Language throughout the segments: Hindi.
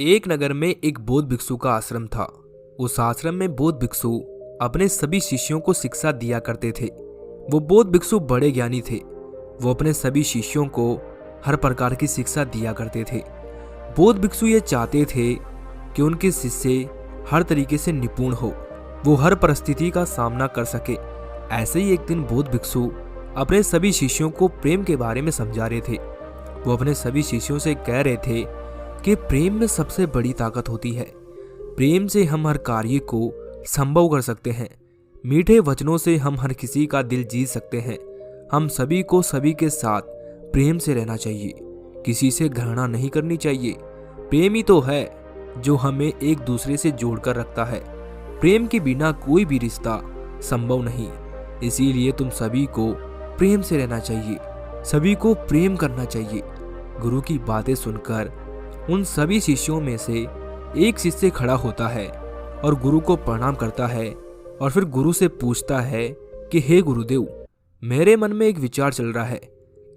एक नगर में एक बौद्ध भिक्षु का आश्रम था। उस आश्रम में बौद्ध भिक्षु अपने सभी शिष्यों को शिक्षा दिया करते थे। वो बौद्ध भिक्षु बड़े ज्ञानी थे। वो अपने सभी शिष्यों को हर प्रकार की शिक्षा दिया करते थे। बौद्ध भिक्षु ये चाहते थे कि उनके शिष्य हर तरीके से निपुण हो, वो हर परिस्थिति का सामना कर सके। ऐसे ही एक दिन बौद्ध भिक्षु अपने सभी शिष्यों को प्रेम के बारे में समझा रहे थे। वो अपने सभी शिष्यों से कह रहे थे कि प्रेम में सबसे बड़ी ताकत होती है। प्रेम से हम हर कार्य को संभव कर सकते हैं। मीठे वचनों से हम हर किसी का दिल जीत सकते हैं। हम सभी को सभी के साथ प्रेम से रहना चाहिए, किसी से घृणा नहीं करनी चाहिए। प्रेम ही तो है जो हमें एक दूसरे से जोड़कर रखता है। प्रेम के बिना कोई भी रिश्ता संभव नहीं। इसीलिए तुम सभी को प्रेम से रहना चाहिए, सभी को प्रेम करना चाहिए। गुरु की बातें सुनकर उन सभी शिष्यों में से एक शिष्य खड़ा होता है और गुरु को प्रणाम करता है और फिर गुरु से पूछता है कि हे गुरुदेव, मेरे मन में एक विचार चल रहा है,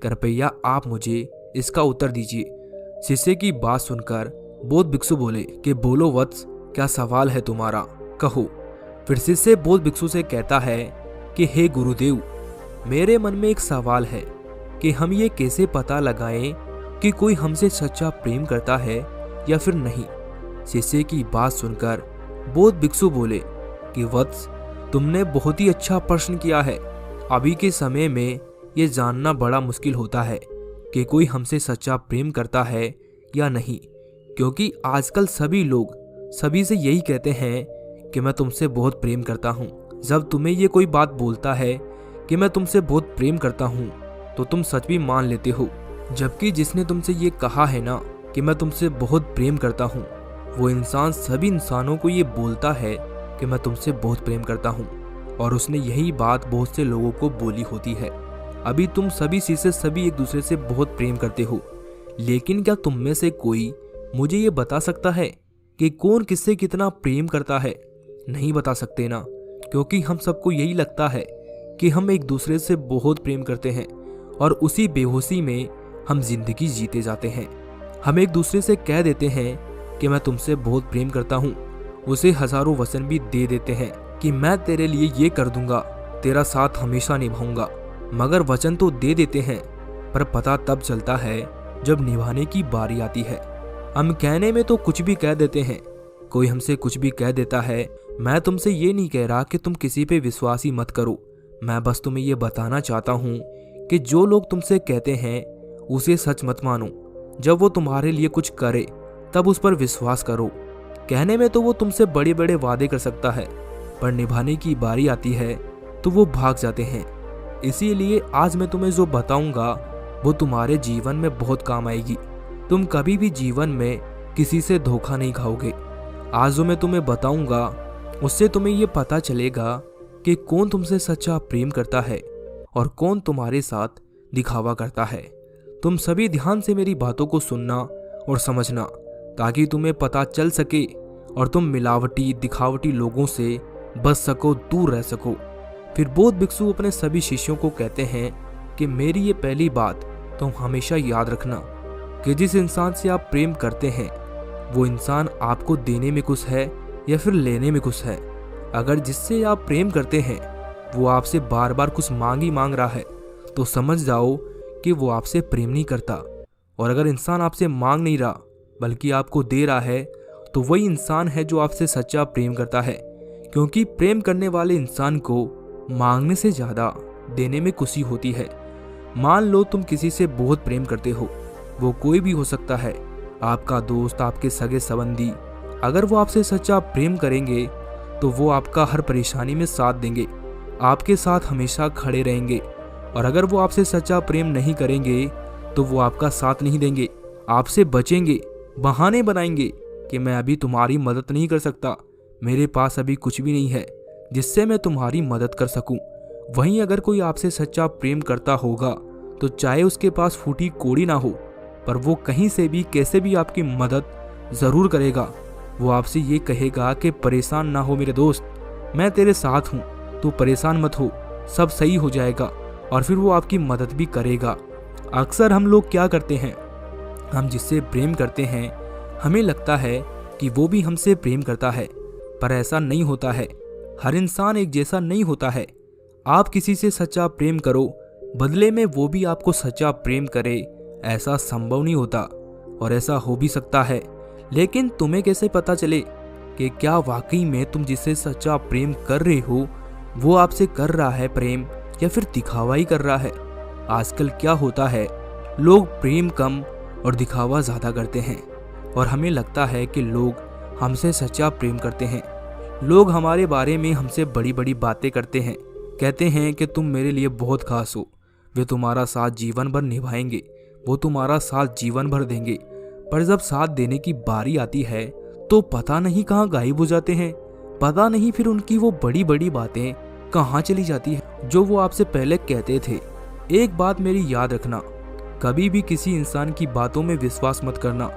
कृपया आप मुझे इसका उत्तर दीजिए। शिष्य की बात सुनकर बौद्ध भिक्षु बोले कि बोलो वत्स, क्या सवाल है तुम्हारा, कहो। फिर शिष्य बौद्ध भिक्षु से कहता है कि हे गुरुदेव, मेरे मन में एक सवाल है कि हम ये कैसे पता लगाएं कि कोई हमसे सच्चा प्रेम करता है या फिर नहीं। शिष्य की बात सुनकर बौद्ध भिक्षु बोले कि वत्स, तुमने बहुत ही अच्छा प्रश्न किया है। अभी के समय में ये जानना बड़ा मुश्किल होता है कि कोई हमसे सच्चा प्रेम करता है या नहीं, क्योंकि आजकल सभी लोग सभी से यही कहते हैं कि मैं तुमसे बहुत प्रेम करता हूँ। जब तुम्हें ये कोई बात बोलता है कि मैं तुमसे बहुत प्रेम करता हूँ तो तुम सच भी मान लेते हो, जबकि जिसने तुमसे ये कहा है ना कि मैं तुमसे बहुत प्रेम करता हूँ, वो इंसान सभी इंसानों को ये बोलता है कि मैं तुमसे बहुत प्रेम करता हूँ, और उसने यही बात बहुत से लोगों को बोली होती है। अभी तुम सभी से सभी एक दूसरे से बहुत प्रेम करते हो, लेकिन क्या तुम में से कोई मुझे ये बता सकता है कि कौन किससे कितना प्रेम करता है? नहीं बता सकते ना, क्योंकि हम सबको यही लगता है कि हम एक दूसरे से बहुत प्रेम करते हैं और उसी बेहोशी में हम जिंदगी जीते जाते हैं। हम एक दूसरे से कह देते हैं कि मैं तुमसे बहुत प्रेम करता हूँ, उसे हजारों वचन भी दे देते हैं कि मैं तेरे लिए ये कर दूंगा, तेरा साथ हमेशा निभाऊंगा। मगर वचन तो दे देते हैं, पर पता तब चलता है जब निभाने की बारी आती है। हम कहने में तो कुछ भी कह देते हैं। कोई हमसे कुछ भी कह देता है। मैं तुमसे ये नहीं कह रहा कि तुम किसी पे विश्वास ही मत करो। मैं बस तुम्हें ये बताना चाहता हूँ कि जो लोग तुमसे कहते हैं उसे सच मत मानो। जब वो तुम्हारे लिए कुछ करे तब उस पर विश्वास करो। कहने में तो वो तुमसे बड़े बड़े वादे कर सकता है, पर निभाने की बारी आती है तो वो भाग जाते हैं। इसीलिए आज मैं तुम्हें जो बताऊंगा वो तुम्हारे जीवन में बहुत काम आएगी। तुम कभी भी जीवन में किसी से धोखा नहीं खाओगे। आज जो मैं तुम्हें बताऊंगा उससे तुम्हें ये पता चलेगा कि कौन तुमसे सच्चा प्रेम करता है और कौन तुम्हारे साथ दिखावा करता है। तुम सभी ध्यान से मेरी बातों को सुनना और समझना, ताकि तुम्हें पता चल सके और तुम मिलावटी दिखावटी लोगों से बच सको, दूर रह सको। फिर बौद्ध भिक्षु अपने सभी शिष्यों को कहते हैं कि मेरी ये पहली बात तुम हमेशा याद रखना कि जिस इंसान से आप प्रेम करते हैं वो इंसान आपको देने में खुश है या फिर लेने में खुश है। अगर जिससे आप प्रेम करते हैं वो आपसे बार बार कुछ मांग रहा है तो समझ जाओ कि वो आपसे प्रेम नहीं करता। और अगर इंसान आपसे मांग नहीं रहा बल्कि आपको दे रहा है तो वही इंसान है जो आपसे सच्चा प्रेम करता है, क्योंकि प्रेम करने वाले इंसान को मांगने से ज़्यादा देने में खुशी होती है। मान लो तुम किसी से बहुत प्रेम करते हो, वो कोई भी हो सकता है, आपका दोस्त, आपके सगे संबंधी। अगर वो आपसे सच्चा प्रेम करेंगे तो वो आपका हर परेशानी में साथ देंगे, आपके साथ हमेशा खड़े रहेंगे। और अगर वो आपसे सच्चा प्रेम नहीं करेंगे तो वो आपका साथ नहीं देंगे, आपसे बचेंगे, बहाने बनाएंगे कि मैं अभी तुम्हारी मदद नहीं कर सकता, मेरे पास अभी कुछ भी नहीं है जिससे मैं तुम्हारी मदद कर सकूं। वहीं अगर कोई आपसे सच्चा प्रेम करता होगा तो चाहे उसके पास फूटी कोड़ी ना हो, पर वो कहीं से भी कैसे भी आपकी मदद ज़रूर करेगा। वो आपसे ये कहेगा कि परेशान ना हो मेरे दोस्त, मैं तेरे साथ हूँ, तू परेशान मत हो, सब सही हो जाएगा। और फिर वो आपकी मदद भी करेगा। अक्सर हम लोग क्या करते हैं, हम जिससे प्रेम करते हैं हमें लगता है कि वो भी हमसे प्रेम करता है, पर ऐसा नहीं होता है। हर इंसान एक जैसा नहीं होता है। आप किसी से सच्चा प्रेम करो, बदले में वो भी आपको सच्चा प्रेम करे, ऐसा संभव नहीं होता। और ऐसा हो भी सकता है, लेकिन तुम्हें कैसे पता चले कि क्या वाकई में तुम जिससे सच्चा प्रेम कर रहे हो वो आपसे कर रहा है प्रेम, या फिर दिखावा ही कर रहा है। आजकल क्या होता है, लोग प्रेम कम और दिखावा ज़्यादा करते हैं, और हमें लगता है कि लोग हमसे सच्चा प्रेम करते हैं। लोग हमारे बारे में हमसे बड़ी बड़ी बातें करते हैं, कहते हैं कि तुम मेरे लिए बहुत खास हो, वे तुम्हारा साथ जीवन भर निभाएंगे, वो तुम्हारा साथ जीवन भर देंगे। पर जब साथ देने की बारी आती है तो पता नहीं कहाँ गायब हो जाते हैं। पता नहीं फिर उनकी वो बड़ी बड़ी बातें कहाँ चली जाती है जो वो आपसे पहले कहते थे। एक बात मेरी याद रखना, कभी भी किसी इंसान की बातों में विश्वास मत करना,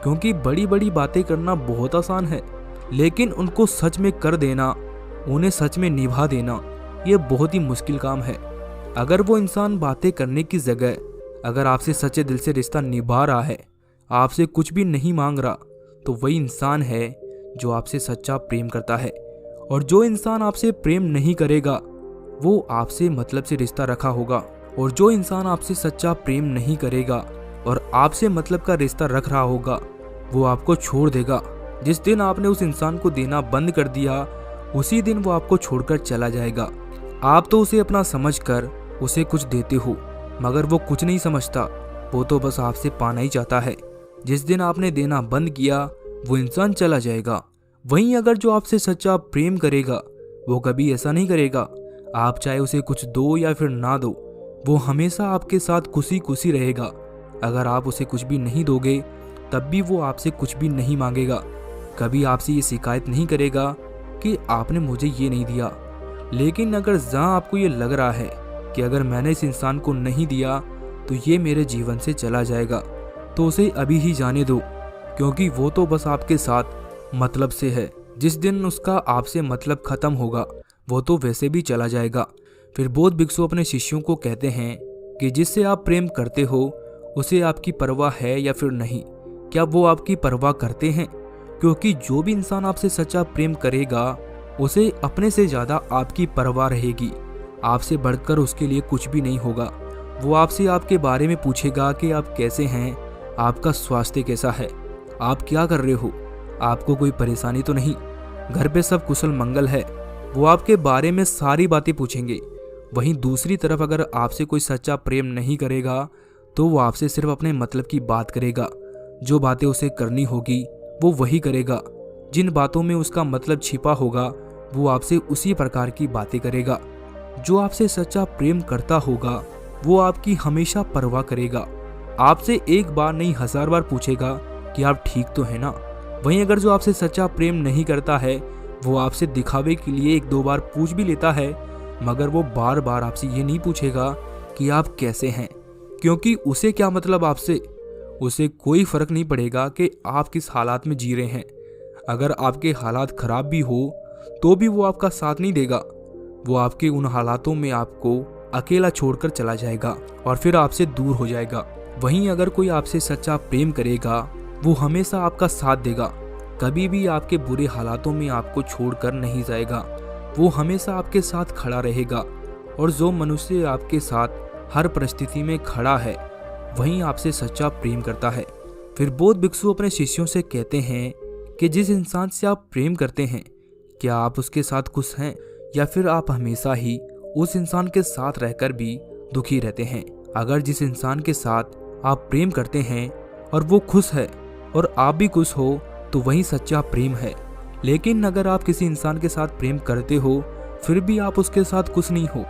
क्योंकि बड़ी बड़ी बातें करना बहुत आसान है, लेकिन उनको सच में कर देना, उन्हें सच में निभा देना, ये बहुत ही मुश्किल काम है। अगर वो इंसान बातें करने की जगह अगर आपसे सच्चे दिल से रिश्ता निभा रहा है, आपसे कुछ भी नहीं मांग रहा, तो वही इंसान है जो आपसे सच्चा प्रेम करता है। और जो इंसान आपसे प्रेम नहीं करेगा वो आपसे मतलब से रिश्ता रखा होगा, और जो इंसान आपसे सच्चा प्रेम नहीं करेगा और आपसे मतलब का रिश्ता रख रहा होगा वो आपको छोड़ देगा। जिस दिन आपने उस इंसान को देना बंद कर दिया उसी दिन वो आपको छोड़कर चला जाएगा। आप तो उसे अपना समझकर उसे कुछ देते हो, मगर वो कुछ नहीं समझता, वो तो बस आपसे पाना ही चाहता है। जिस दिन आपने देना बंद किया वो इंसान चला जाएगा। वहीं अगर जो आपसे सच्चा प्रेम करेगा वो कभी ऐसा नहीं करेगा। आप चाहे उसे कुछ दो या फिर ना दो, वो हमेशा आपके साथ खुशी खुशी रहेगा। अगर आप उसे कुछ भी नहीं दोगे तब भी वो आपसे कुछ भी नहीं मांगेगा। कभी आपसे ये शिकायत नहीं करेगा कि आपने मुझे ये नहीं दिया। लेकिन अगर जहाँ आपको ये लग रहा है कि अगर मैंने इस इंसान को नहीं दिया तो ये मेरे जीवन से चला जाएगा, तो उसे अभी ही जाने दो, क्योंकि वो तो बस आपके साथ मतलब से है। जिस दिन उसका आपसे मतलब खत्म होगा वो तो वैसे भी चला जाएगा। फिर बौद्ध भिक्षु अपने शिष्यों को कहते हैं कि जिससे आप प्रेम करते हो उसे आपकी परवाह है या फिर नहीं, क्या वो आपकी परवाह करते हैं? क्योंकि जो भी इंसान आपसे सच्चा प्रेम करेगा उसे अपने से ज़्यादा आपकी परवाह रहेगी। आपसे बढ़कर उसके लिए कुछ भी नहीं होगा। वो आपसे आपके बारे में पूछेगा कि आप कैसे हैं, आपका स्वास्थ्य कैसा है, आप क्या कर रहे हो, आपको कोई परेशानी तो नहीं, घर पे सब कुशल मंगल है। वो आपके बारे में सारी बातें पूछेंगे। वहीं दूसरी तरफ अगर आपसे कोई सच्चा प्रेम नहीं करेगा तो वो आपसे सिर्फ अपने मतलब की बात करेगा। जो बातें उसे करनी होगी वो वही करेगा। जिन बातों में उसका मतलब छिपा होगा वो आपसे उसी प्रकार की बातें करेगा। जो आपसे सच्चा प्रेम करता होगा वो आपकी हमेशा परवाह करेगा। आपसे एक बार नहीं 1000 बार पूछेगा कि आप ठीक तो है ना। वहीं अगर जो आपसे सच्चा प्रेम नहीं करता है वो आपसे दिखावे के लिए 1-2 बार पूछ भी लेता है, मगर वो बार बार आपसे ये नहीं पूछेगा कि आप कैसे हैं, क्योंकि उसे क्या मतलब आपसे। उसे कोई फर्क नहीं पड़ेगा कि आप किस हालात में जी रहे हैं। अगर आपके हालात खराब भी हो तो भी वो आपका साथ नहीं देगा। वो आपके उन हालातों में आपको अकेला छोड़कर चला जाएगा और फिर आपसे दूर हो जाएगा। वहीं अगर कोई आपसे सच्चा प्रेम करेगा वो हमेशा आपका साथ देगा, कभी भी आपके बुरे हालातों में आपको छोड़कर नहीं जाएगा। वो हमेशा आपके साथ खड़ा रहेगा। और जो मनुष्य आपके साथ हर परिस्थिति में खड़ा है वहीं आपसे सच्चा प्रेम करता है। फिर बौद्ध भिक्षु अपने शिष्यों से कहते हैं कि जिस इंसान से आप प्रेम करते हैं क्या आप उसके साथ खुश हैं, या फिर आप हमेशा ही उस इंसान के साथ रहकर भी दुखी रहते हैं। अगर जिस इंसान के साथ आप प्रेम करते हैं और वो खुश है और आप भी खुश हो तो वही सच्चा प्रेम है। लेकिन अगर आप किसी इंसान के साथ प्रेम करते हो फिर भी आप उसके साथ खुश नहीं हो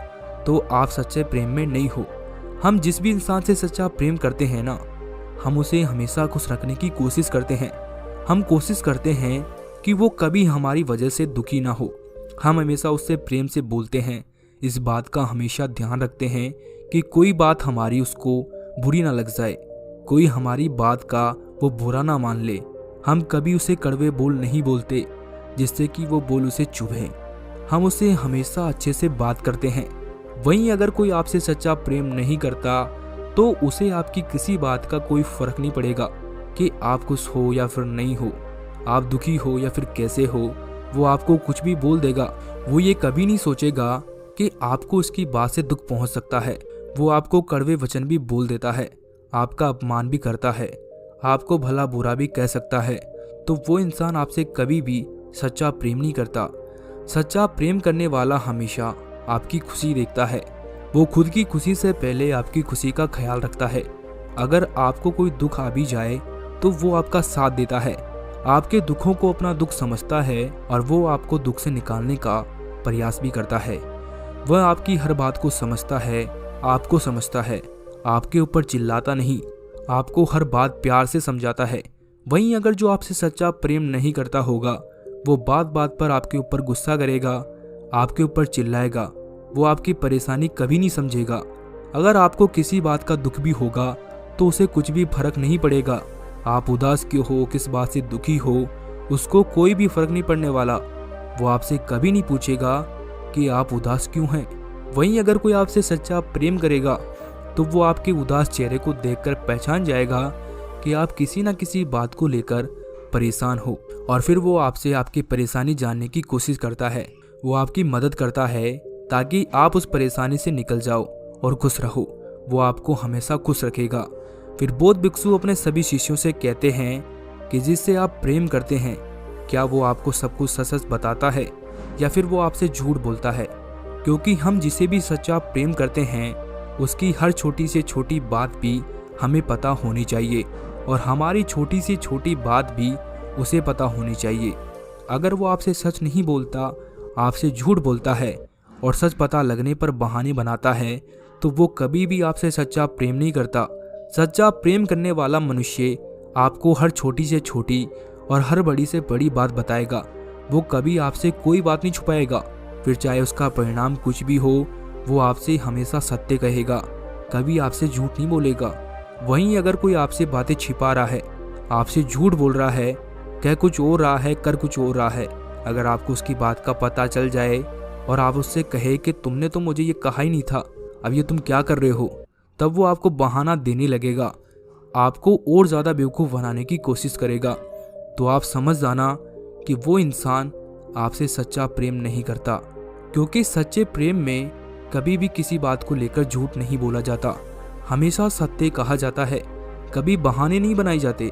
तो आप सच्चे प्रेम में नहीं हो। हम जिस भी इंसान से सच्चा प्रेम करते हैं ना, हम उसे हमेशा खुश रखने की कोशिश करते हैं। हम कोशिश करते हैं कि वो कभी हमारी वजह से दुखी ना हो। हम हमेशा उससे प्रेम से बोलते हैं। इस बात का हमेशा ध्यान रखते हैं कि कोई बात हमारी उसको बुरी ना लग जाए, कोई हमारी बात का वो बुरा ना मान ले। हम कभी उसे कड़वे बोल नहीं बोलते जिससे कि वो बोल उसे चुभे। हम उसे हमेशा अच्छे से बात करते हैं। वहीं अगर कोई आपसे सच्चा प्रेम नहीं करता तो उसे आपकी किसी बात का कोई फर्क नहीं पड़ेगा। कि आप खुश हो या फिर नहीं हो, आप दुखी हो या फिर कैसे हो, वो आपको कुछ भी बोल देगा। वो ये कभी नहीं सोचेगा कि आपको उसकी बात से दुख पहुंच सकता है। वो आपको कड़वे वचन भी बोल देता है, आपका अपमान भी करता है, आपको भला बुरा भी कह सकता है। तो वो इंसान आपसे कभी भी सच्चा प्रेम नहीं करता। सच्चा प्रेम करने वाला हमेशा आपकी खुशी देखता है। वो खुद की खुशी से पहले आपकी खुशी का ख्याल रखता है। अगर आपको कोई दुख आ भी जाए तो वो आपका साथ देता है, आपके दुखों को अपना दुख समझता है और वो आपको दुख से निकालने का प्रयास भी करता है। वह आपकी हर बात को समझता है, आपको समझता है, आपके ऊपर चिल्लाता नहीं, आपको हर बात प्यार से समझाता है। वहीं अगर जो आपसे सच्चा प्रेम नहीं करता होगा, वो बात बात पर आपके ऊपर गुस्सा करेगा, आपके ऊपर चिल्लाएगा, वो आपकी परेशानी कभी नहीं समझेगा। अगर आपको किसी बात का दुख भी होगा तो उसे कुछ भी फर्क नहीं पड़ेगा। आप उदास क्यों हो, किस बात से दुखी हो, उसको कोई भी फर्क नहीं पड़ने वाला। वो आपसे कभी नहीं पूछेगा कि आप उदास क्यों हैं। वहीं अगर कोई आपसे सच्चा प्रेम करेगा तो वो आपके उदास चेहरे को देखकर पहचान जाएगा कि आप किसी न किसी बात को लेकर परेशान हो, और फिर वो आपसे आपकी परेशानी जानने की कोशिश करता है। वो आपकी मदद करता है ताकि आप उस परेशानी से निकल जाओ और खुश रहो। वो आपको हमेशा खुश रखेगा। फिर बौद्ध भिक्षु अपने सभी शिष्यों से कहते हैं कि जिससे आप प्रेम करते हैं, क्या वो आपको सब कुछ सच सच बताता है या फिर वो आपसे झूठ बोलता है? क्योंकि हम जिसे भी सच्चा प्रेम करते हैं उसकी हर छोटी से छोटी बात भी हमें पता होनी चाहिए, और हमारी छोटी से छोटी बात भी उसे पता होनी चाहिए। अगर वो आपसे सच नहीं बोलता, आपसे झूठ बोलता है और सच पता लगने पर बहाने बनाता है, तो वो कभी भी आपसे सच्चा प्रेम नहीं करता। सच्चा प्रेम करने वाला मनुष्य आपको हर छोटी से छोटी और हर बड़ी से बड़ी बात बताएगा। वो कभी आपसे कोई बात नहीं छुपाएगा, फिर चाहे उसका परिणाम कुछ भी हो, वो आपसे हमेशा सत्य कहेगा, कभी आपसे झूठ नहीं बोलेगा। वहीं अगर कोई आपसे बातें छिपा रहा है, आपसे झूठ बोल रहा है, कह कुछ और रहा है, कर कुछ और रहा है, अगर आपको उसकी बात का पता चल जाए और आप उससे कहे कि तुमने तो मुझे ये कहा ही नहीं था, अब ये तुम क्या कर रहे हो, तब वो आपको बहाना देने लगेगा, आपको और ज़्यादा बेवकूफ़ बनाने की कोशिश करेगा। तो आप समझ जाना कि वो इंसान आपसे सच्चा प्रेम नहीं करता, क्योंकि सच्चे प्रेम में कभी भी किसी बात को लेकर झूठ नहीं बोला जाता, हमेशा सत्य कहा जाता है, कभी बहाने नहीं बनाए जाते।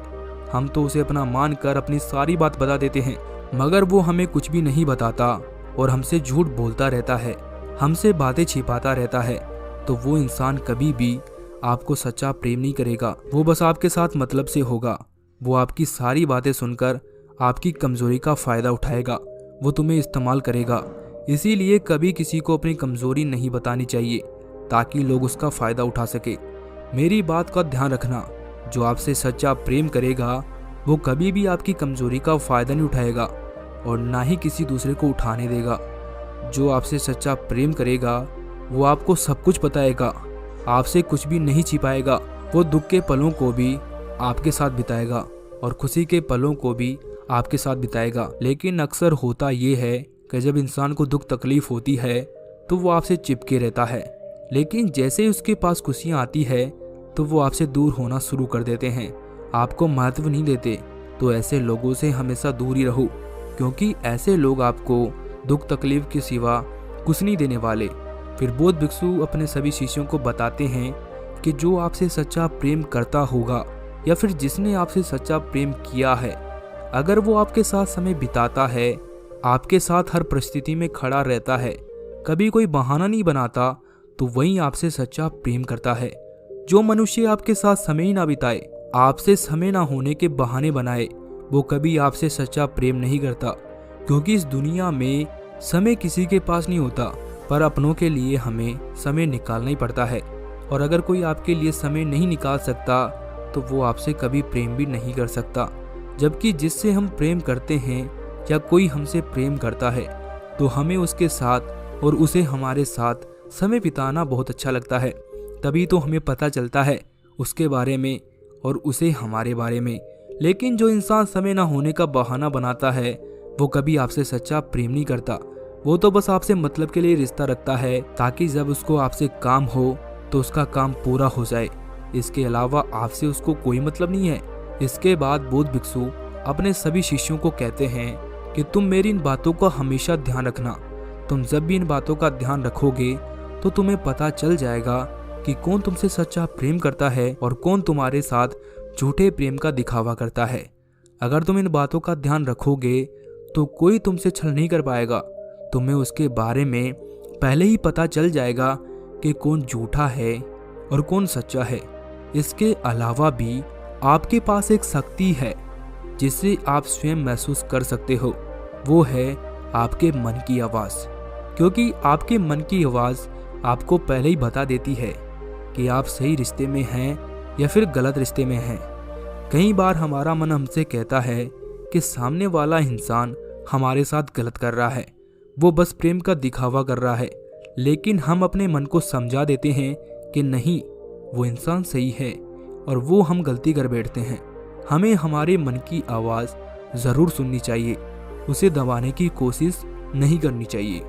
हम तो उसे अपना मानकर अपनी सारी बात बता देते हैं, मगर वो हमें कुछ भी नहीं बताता और हमसे झूठ बोलता रहता है, हमसे बातें छिपाता रहता है। तो वो इंसान कभी भी आपको सच्चा प्रेम नहीं करेगा, वो बस आपके साथ मतलब से होगा। वो आपकी सारी बातें सुनकर आपकी कमज़ोरी का फ़ायदा उठाएगा, वो तुम्हें इस्तेमाल करेगा। इसीलिए कभी किसी को अपनी कमज़ोरी नहीं बतानी चाहिए ताकि लोग उसका फ़ायदा उठा सके। मेरी बात का ध्यान रखना, जो आपसे सच्चा प्रेम करेगा वो कभी भी आपकी कमज़ोरी का फ़ायदा नहीं उठाएगा और ना ही किसी दूसरे को उठाने देगा। जो आपसे सच्चा प्रेम करेगा वो आपको सब कुछ बताएगा, आपसे कुछ भी नहीं छिपाएगा। वो दुख के पलों को भी आपके साथ बिताएगा और खुशी के पलों को भी आपके साथ बिताएगा। लेकिन अक्सर होता ये है कि जब इंसान को दुख तकलीफ होती है तो वो आपसे चिपके रहता है, लेकिन जैसे ही उसके पास खुशियाँ आती है तो वो आपसे दूर होना शुरू कर देते हैं, आपको महत्व नहीं देते। तो ऐसे लोगों से हमेशा दूर ही रहो, क्योंकि ऐसे लोग आपको दुख तकलीफ के सिवा कुछ नहीं देने वाले। फिर बौद्ध भिक्षु अपने सभी शिष्यों को बताते हैं कि जो आपसे सच्चा प्रेम करता होगा या फिर जिसने आपसे सच्चा प्रेम किया है, अगर वो आपके साथ समय बिताता है, आपके साथ हर परिस्थिति में खड़ा रहता है, कभी कोई बहाना नहीं बनाता, तो वही आपसे सच्चा प्रेम करता है। जो मनुष्य आपके साथ समय ही ना बिताए, आपसे समय ना होने के बहाने बनाए, वो कभी आपसे सच्चा प्रेम नहीं करता। क्योंकि इस दुनिया में समय किसी के पास नहीं होता, पर अपनों के लिए हमें समय निकालना ही पड़ता है। और अगर कोई आपके लिए समय नहीं निकाल सकता तो वो आपसे कभी प्रेम भी नहीं कर सकता। जबकि जिससे हम प्रेम करते हैं या कोई हमसे प्रेम करता है तो हमें उसके साथ और उसे हमारे साथ समय बिताना बहुत अच्छा लगता है। तभी तो हमें पता चलता है उसके बारे में और उसे हमारे बारे में। लेकिन जो इंसान समय ना होने का बहाना बनाता है वो कभी आपसे सच्चा प्रेम नहीं करता। वो तो बस आपसे मतलब के लिए रिश्ता रखता है ताकि जब उसको आपसे काम हो तो उसका काम पूरा हो जाए। इसके अलावा आपसे उसको कोई मतलब नहीं है। इसके बाद बौद्ध भिक्षु अपने सभी शिष्यों को कहते हैं कि तुम मेरी इन बातों का हमेशा ध्यान रखना। तुम जब भी इन बातों का ध्यान रखोगे तो तुम्हें पता चल जाएगा कि कौन तुमसे सच्चा प्रेम करता है और कौन तुम्हारे साथ झूठे प्रेम का दिखावा करता है। अगर तुम इन बातों का ध्यान रखोगे तो कोई तुमसे छल नहीं कर पाएगा। तुम्हें उसके बारे में पहले ही पता चल जाएगा कि कौन झूठा है और कौन सच्चा है। इसके अलावा भी आपके पास एक शक्ति है जिसे आप स्वयं महसूस कर सकते हो, वो है आपके मन की आवाज़। क्योंकि आपके मन की आवाज़ आपको पहले ही बता देती है कि आप सही रिश्ते में हैं या फिर गलत रिश्ते में हैं। कई बार हमारा मन हमसे कहता है कि सामने वाला इंसान हमारे साथ गलत कर रहा है, वो बस प्रेम का दिखावा कर रहा है, लेकिन हम अपने मन को समझा देते हैं कि नहीं, वो इंसान सही है और वो हम गलती कर बैठते हैं। हमें हमारे मन की आवाज़ ज़रूर सुननी चाहिए, उसे दबाने की कोशिश नहीं करनी चाहिए।